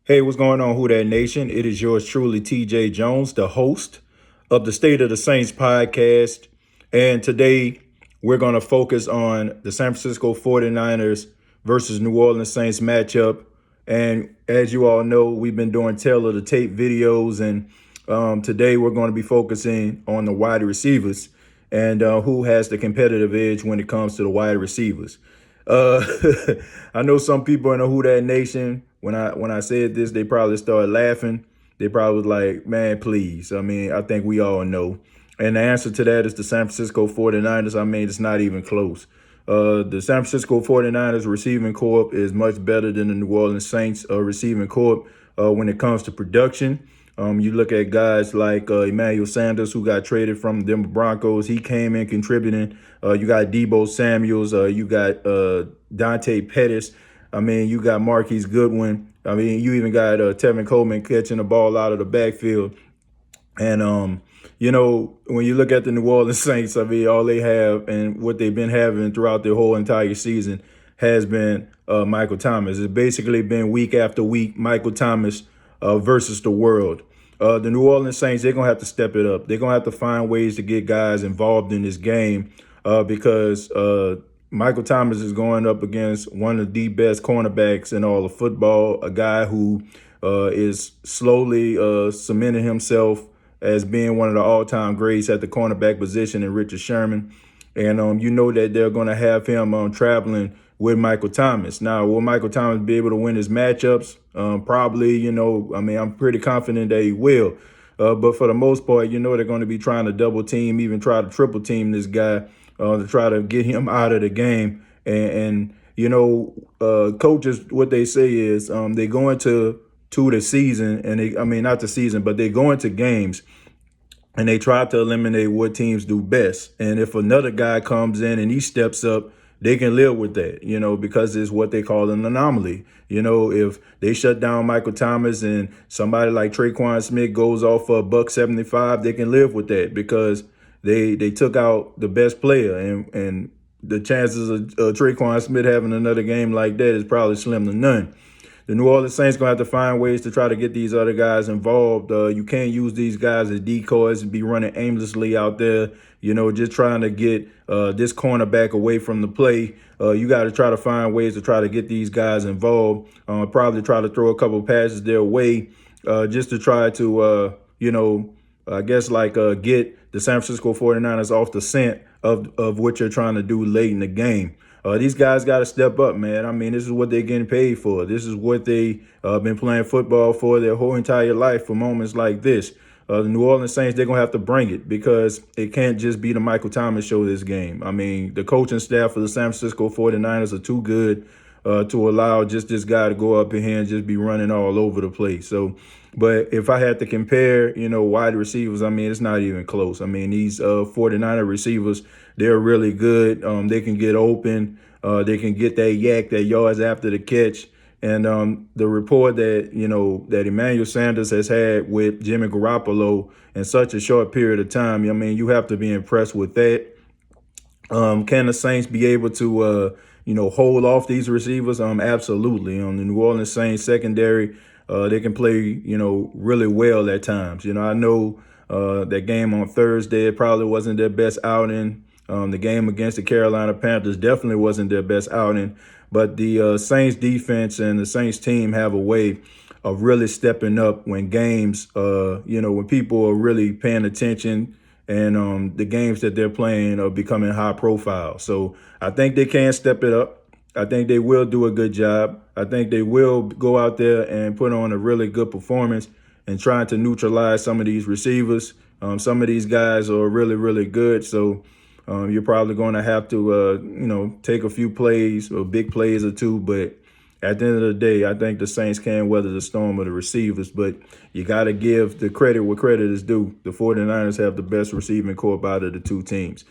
Hey, what's going on, Who That Nation? It is yours truly, TJ Jones, the host of the State of the Saints podcast. And today we're going to focus on the San Francisco 49ers versus New Orleans Saints matchup. And as you all know, we've been doing tail of the tape videos. And today we're going to be focusing on the wide receivers and who has the competitive edge when it comes to the wide receivers. Uh, I know some people in the Who That Nation, when I said this, they probably started laughing. They probably was like, man, please. I mean, I think we all know. And the answer to that is the San Francisco 49ers. I mean, it's not even close. The San Francisco 49ers receiving corps is much better than the New Orleans Saints receiving corps when it comes to production. You look at guys like Emmanuel Sanders, who got traded from the Denver Broncos. He came in contributing. You got Deebo Samuels. You got Dante Pettis. I mean, you got Marquise Goodwin. I mean, you even got Tevin Coleman catching the ball out of the backfield. And, when you look at the New Orleans Saints, I mean, all they have and what they've been having throughout their whole entire season has been Michael Thomas. It's basically been week after week, Michael Thomas versus the world. The New Orleans Saints, they're going to have to step it up. They're going to have to find ways to get guys involved in this game because Michael Thomas is going up against one of the best cornerbacks in all of football, a guy who is slowly cementing himself as being one of the all-time greats at the cornerback position in Richard Sherman. And you know that they're going to have him traveling with Michael Thomas. Now, will Michael Thomas be able to win his matchups? Probably, I'm pretty confident that he will. But for the most part, they're going to be trying to double team, even try to triple team this guy to try to get him out of the game. And coaches, what they say is they go into the season, and not the season, but they go into games and they try to eliminate what teams do best. And if another guy comes in and he steps up, they can live with that, because it's what they call an anomaly. If they shut down Michael Thomas and somebody like Tre'Quan Smith goes off for $175, they can live with that because they took out the best player. And the chances of Tre'Quan Smith having another game like that is probably slim to none. The New Orleans Saints going to have to find ways to try to get these other guys involved. You can't use these guys as decoys and be running aimlessly out there, just trying to get this cornerback away from the play. You got to try to find ways to try to get these guys involved. Probably try to throw a couple passes their way just to try to, get the San Francisco 49ers off the scent of what you're trying to do late in the game. These guys got to step up, man. I mean, this is what they're getting paid for. This is what they been playing football for their whole entire life for moments like this. The New Orleans Saints, they're going to have to bring it because it can't just be the Michael Thomas show this game. I mean, the coaching staff for the San Francisco 49ers are too good to allow just this guy to go up in here and just be running all over the place. So, but if I had to compare, wide receivers, I mean, it's not even close. I mean, these 49er receivers, they're really good. They can get open. They can get that yak, that yards after the catch. And the rapport that, that Emmanuel Sanders has had with Jimmy Garoppolo in such a short period of time, I mean, you have to be impressed with that. Can the Saints be able to, hold off these receivers? Absolutely. On the New Orleans Saints secondary, they can play, really well at times. I know that game on Thursday, it probably wasn't their best outing. The game against the Carolina Panthers definitely wasn't their best outing. But the Saints defense and the Saints team have a way of really stepping up when games, when people are really paying attention and the games that they're playing are becoming high profile. So I think they can step it up. I think they will do a good job. I think they will go out there and put on a really good performance and trying to neutralize some of these receivers. Some of these guys are really, really good. So you're probably going to have to, take a few plays or big plays or two. But at the end of the day, I think the Saints can weather the storm of the receivers. But you got to give the credit where credit is due. The 49ers have the best receiving corps out of the two teams.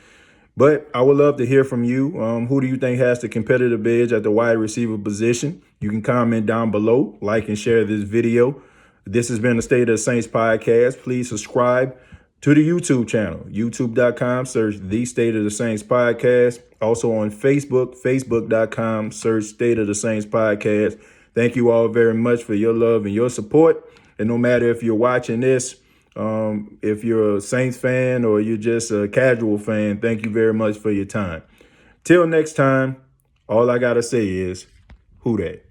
But I would love to hear from you. Who do you think has the competitive edge at the wide receiver position? You can comment down below, like and share this video. This has been the State of the Saints podcast. Please subscribe to the YouTube channel, youtube.com, search The State of the Saints podcast. Also on Facebook, facebook.com, search State of the Saints podcast. Thank you all very much for your love and your support. And no matter if you're watching this, if you're a Saints fan or you're just a casual fan, thank you very much for your time. Till next time, all I got to say is, who dat?